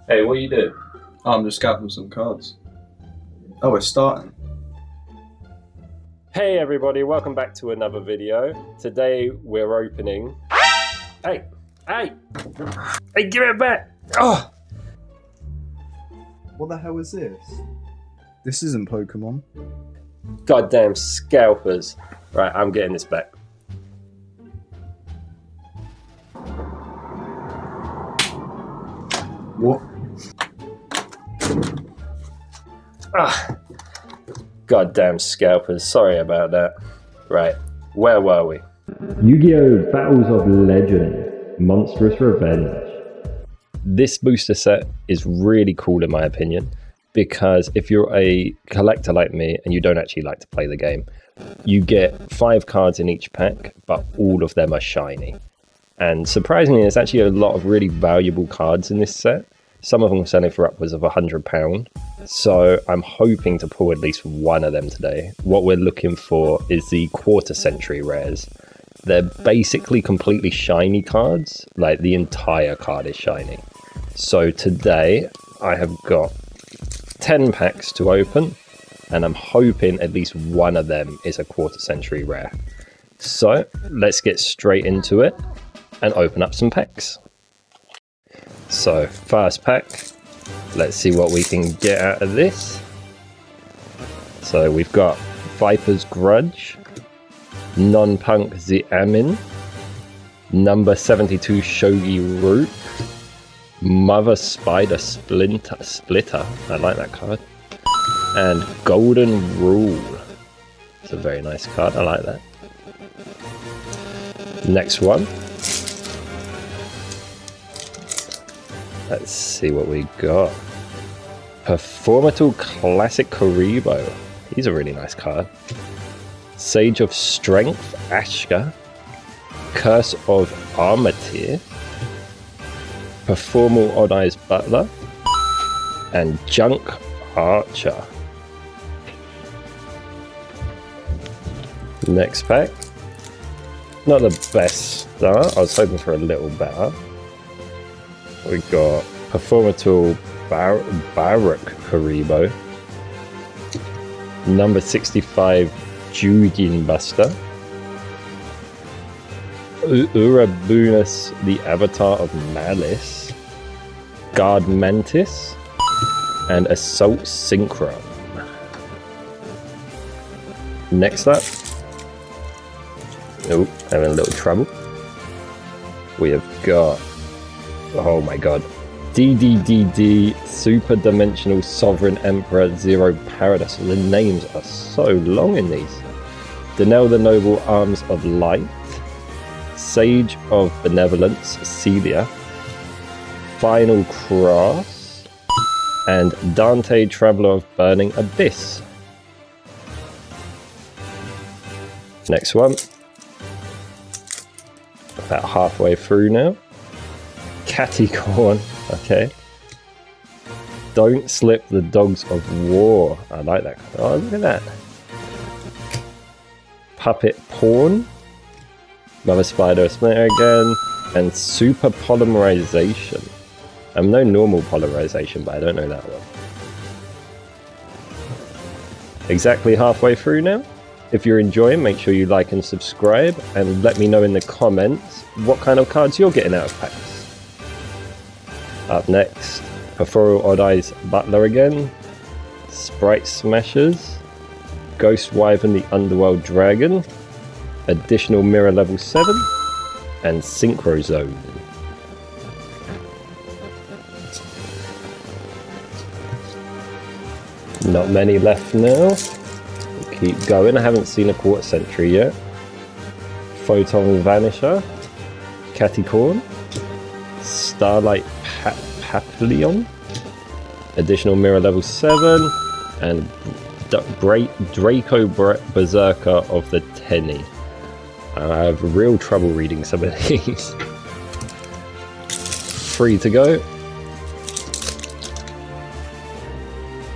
Hey, what are you doing? Oh, I'm just gathering some cards. Oh, we're starting. Hey everybody, welcome back to another video. Today we're opening... Hey, give it back! Oh! What the hell is this? This isn't Pokemon. Goddamn scalpers. Right, I'm getting this back. What? Ah, goddamn scalpers. Sorry about that. Right, where were we? Yu-Gi-Oh! Battles of Legend, Monstrous Revenge. This booster set is really cool in my opinion, because if you're a collector like me and you don't actually like to play the game, you get 5 cards in each pack, but all of them are shiny. And surprisingly, there's actually a lot of really valuable cards in this set. Some of them are selling for upwards of £100. So I'm hoping to pull at least one of them today. What we're looking for is the quarter century rares. They're basically completely shiny cards, like the entire card is shiny. So today I have got 10 packs to open, and I'm hoping at least one of them is a quarter century rare. So let's get straight into it and open up some packs. So first pack, let's see what we can get out of this. So we've got Viper's Grudge, Non-Punk Xiamin, number 72 Shogi Root, Mother Spider Splitter, I like that card, and Golden Rule. It's a very nice card, I like that. Next one. Let's see what we got. Performatal Classic Karibo. He's a really nice card. Sage of Strength Ashka. Curse of Armatir. Performal Odd Eyes Butler. And Junk Archer. Next pack. Not the best start. I was hoping for a little better. We got Performatal Barak Karibo, number 65 Jugin Buster, Urabunus the Avatar of Malice, Guard Mantis, and Assault Synchron. Next up, oh, having a little trouble. We have got, oh my god, DDDD Super Dimensional Sovereign Emperor Zero Paradise. The names are so long in these. Danelle the Noble Arms of Light, Sage of Benevolence Celia, Final Cross, and Dante Traveler of Burning Abyss. Next one. About halfway through now. Catty Corn, okay. Don't Slip the Dogs of War. I like that. Oh, look at that. Puppet Pawn. Mother Spider Splitter again. And Super Polymerization. I know normal polymerization, but I don't know that one. Exactly halfway through now. If you're enjoying, make sure you like and subscribe, and let me know in the comments what kind of cards you're getting out of packs. Up next, Performal Odd Eyes Butler again, Sprite Smashers, Ghost Wyvern the Underworld Dragon, additional Mirror level 7, and Synchro Zone. Not many left now. We'll keep going. I haven't seen a quarter century yet. Photon Vanisher, Catty Corn, Starlight Papillon, additional Mirror level 7, and Draco Berserker of the Tenny. I have real trouble reading some of these. 3 to go.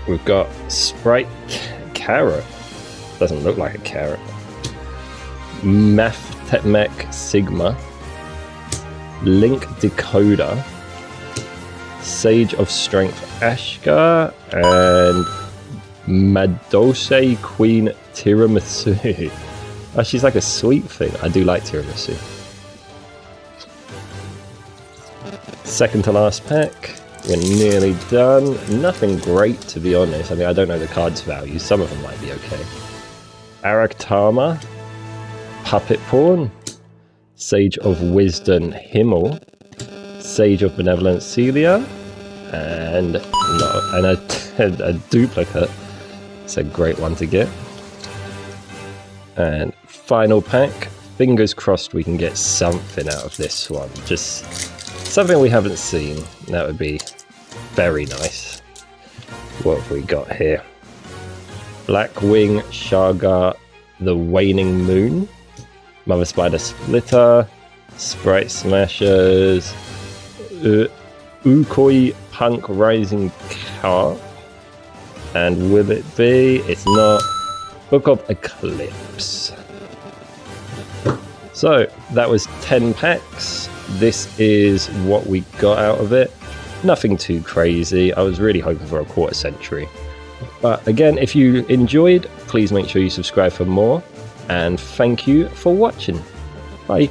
We've got Sprite Carrot. Doesn't look like a carrot. Mech Sigma, Link Decoder, Sage of Strength Ashka, and Madose Queen Tiramisu. Oh, she's like a sweet thing. I do like tiramisu. Second to last pack. We're nearly done. Nothing great, to be honest. I mean, I don't know the card's value. Some of them might be okay. Araktama, Puppet Pawn, Sage of Wisdom Himmel, Sage of Benevolence Celia, and a duplicate. It's a great one to get. And final pack. Fingers crossed we can get something out of this one. Just something we haven't seen. That would be very nice. What have we got here? Blackwing Shaga, the Waning Moon, Mother Spider Splitter, Sprite Smashers, Ukoi Punk Rising Car, and will it be? It's not. Book of Eclipse. So that was 10 packs. This is what we got out of it. Nothing too crazy. I was really hoping for a quarter century. But again, if you enjoyed, please make sure you subscribe for more. And thank you for watching. Bye.